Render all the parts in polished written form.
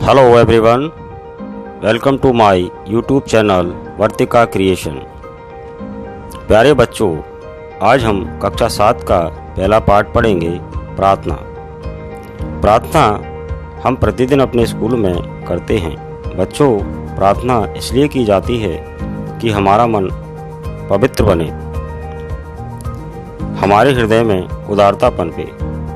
Hello everyone, welcome to my YouTube channel Vartika creation. प्यारे बच्चों, आज हम कक्षा 7 का पहला पाठ पढ़ेंगे, प्रार्थना। प्रार्थना हम प्रतिदिन अपने स्कूल में करते हैं। बच्चों, प्रार्थना इसलिए की जाती है कि हमारा मन पवित्र बने, हमारे हृदय में उदारता पनपे।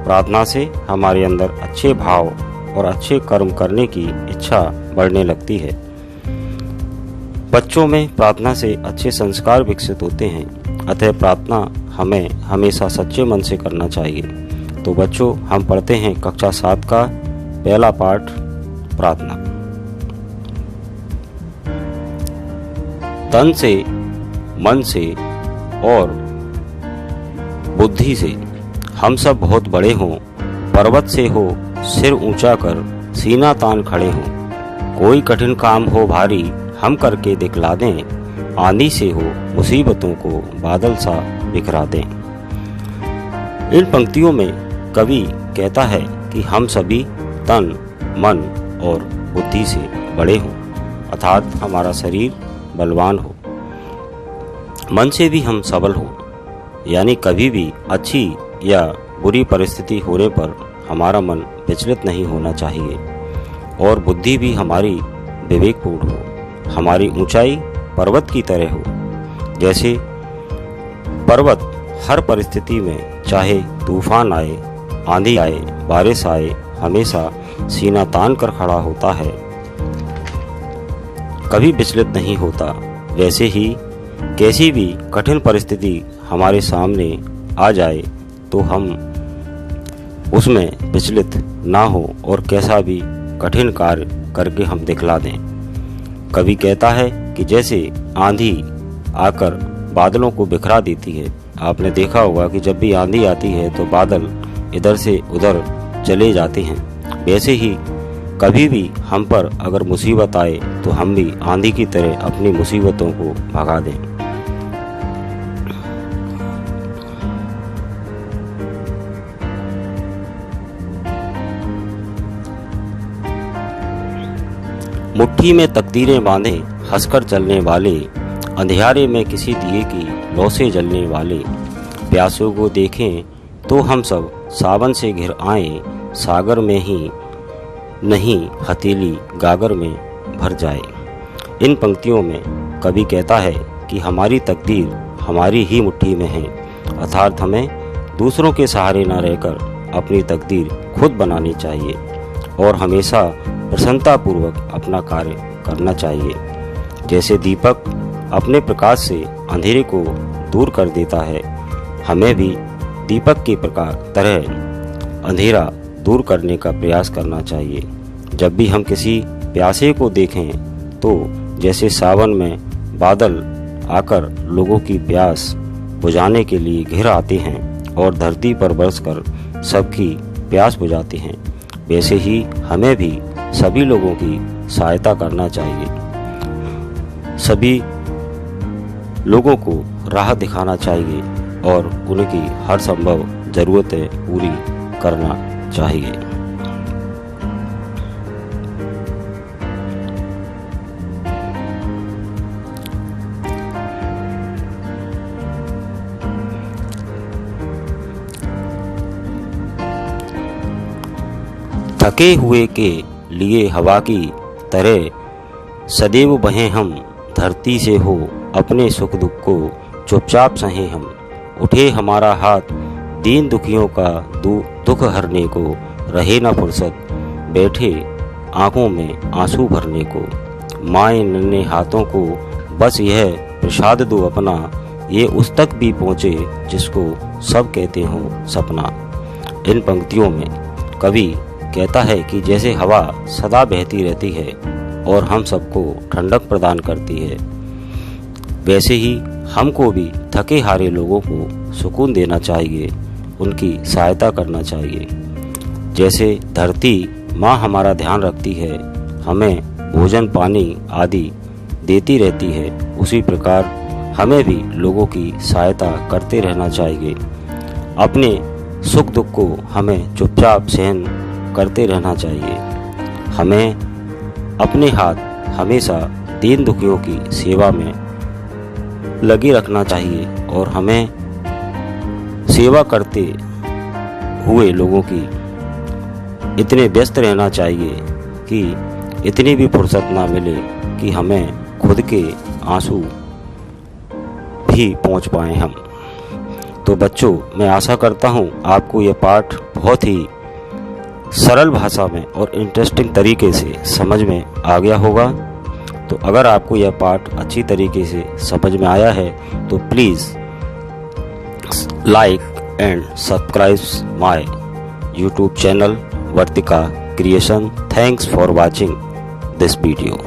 प्रार्थना से हमारे अंदर अच्छे भाव और अच्छे कर्म करने की इच्छा बढ़ने लगती है। बच्चों में प्रार्थना से अच्छे संस्कार विकसित होते हैं, अतः प्रार्थना हमें हमेशा सच्चे मन से करना चाहिए। तो बच्चों, हम पढ़ते हैं कक्षा 7 का पहला पाठ, प्रार्थना। तन से, मन से और बुद्धि से हम सब बहुत बड़े हों, पर्वत से हो सिर ऊंचा कर सीना तान खड़े हों। कोई कठिन काम हो भारी हम करके दिखला दें, आंधी से हो मुसीबतों को बादल सा बिखरा दें। इन पंक्तियों में कवि कहता है कि हम सभी तन, मन और बुद्धि से बड़े हों, अर्थात हमारा शरीर बलवान हो। मन से भी हम सबल हों, यानी कभी भी अच्छी या बुरी परिस्थिति होने पर हमारा मन विचलित नहीं होना चाहिए। और बुद्धि भी हमारी विवेकपूर्ण हो, हमारी ऊंचाई पर्वत की तरह हो। जैसे पर्वत हर परिस्थिति में, चाहे तूफान आए, आंधी आए, बारिश आए, हमेशा सीना तान कर खड़ा होता है, कभी विचलित नहीं होता। वैसे ही कैसी भी कठिन परिस्थिति हमारे सामने आ जाए तो हम उसमें विचलित ना हो और कैसा भी कठिन कार्य करके हम दिखला दें। कवि कहता है कि जैसे आंधी आकर बादलों को बिखरा देती है। आपने देखा होगा कि जब भी आंधी आती है तो बादल इधर से उधर चले जाते हैं। वैसे ही कभी भी हम पर अगर मुसीबत आए तो हम भी आंधी की तरह अपनी मुसीबतों को भगा दें। मुट्ठी में तकदीरें बांधे हंसकर चलने वाले, अंधियारे में किसी दिए की लौ से जलने वाले। प्यासों को देखें तो हम सब सावन से घिर आए, सागर में ही नहीं हथेली गागर में भर जाए। इन पंक्तियों में कवि कहता है कि हमारी तकदीर हमारी ही मुट्ठी में है, अर्थात हमें दूसरों के सहारे न रहकर अपनी तकदीर खुद बनानी चाहिए और हमेशा प्रसन्नतापूर्वक अपना कार्य करना चाहिए। जैसे दीपक अपने प्रकाश से अंधेरे को दूर कर देता है, हमें भी दीपक के प्रकार तरह अंधेरा दूर करने का प्रयास करना चाहिए। जब भी हम किसी प्यासे को देखें तो जैसे सावन में बादल आकर लोगों की प्यास बुझाने के लिए घिर आते हैं और धरती पर बरसकर सबकी प्यास बुझाते हैं, वैसे ही हमें भी सभी लोगों की सहायता करना चाहिए। सभी लोगों को राह दिखाना चाहिए और उनकी हर संभव जरूरतें पूरी करना चाहिए। थके हुए के लिए हवा की तरह सदैव बहें हम, धरती से हो अपने सुख दुख को चुपचाप सहें हम। उठे हमारा हाथ दीन दुखियों का दुख हरने को, रहे न फुर्सत बैठे आंखों में आंसू भरने को। माए नन्हे हाथों को बस यह प्रसाद दो अपना, ये उस तक भी पहुँचे जिसको सब कहते हो सपना। इन पंक्तियों में कवि कहता है कि जैसे हवा सदा बहती रहती है और हम सबको ठंडक प्रदान करती है, वैसे ही हमको भी थके हारे लोगों को सुकून देना चाहिए, उनकी सहायता करना चाहिए। जैसे धरती माँ हमारा ध्यान रखती है, हमें भोजन पानी आदि देती रहती है, उसी प्रकार हमें भी लोगों की सहायता करते रहना चाहिए। अपने सुख दुख को हमें चुपचाप सहन करते रहना चाहिए। हमें अपने हाथ हमेशा दीन दुखियों की सेवा में लगे रखना चाहिए और हमें सेवा करते हुए लोगों की इतने व्यस्त रहना चाहिए कि इतनी भी फुर्सत ना मिले कि हमें खुद के आंसू भी पहुंच पाएं हम। तो बच्चों, मैं आशा करता हूं आपको ये पाठ बहुत ही सरल भाषा में और इंटरेस्टिंग तरीके से समझ में आ गया होगा। तो अगर आपको यह पाठ अच्छी तरीके से समझ में आया है तो please like and subscribe my YouTube channel Vartika creation. Thanks for watching this video.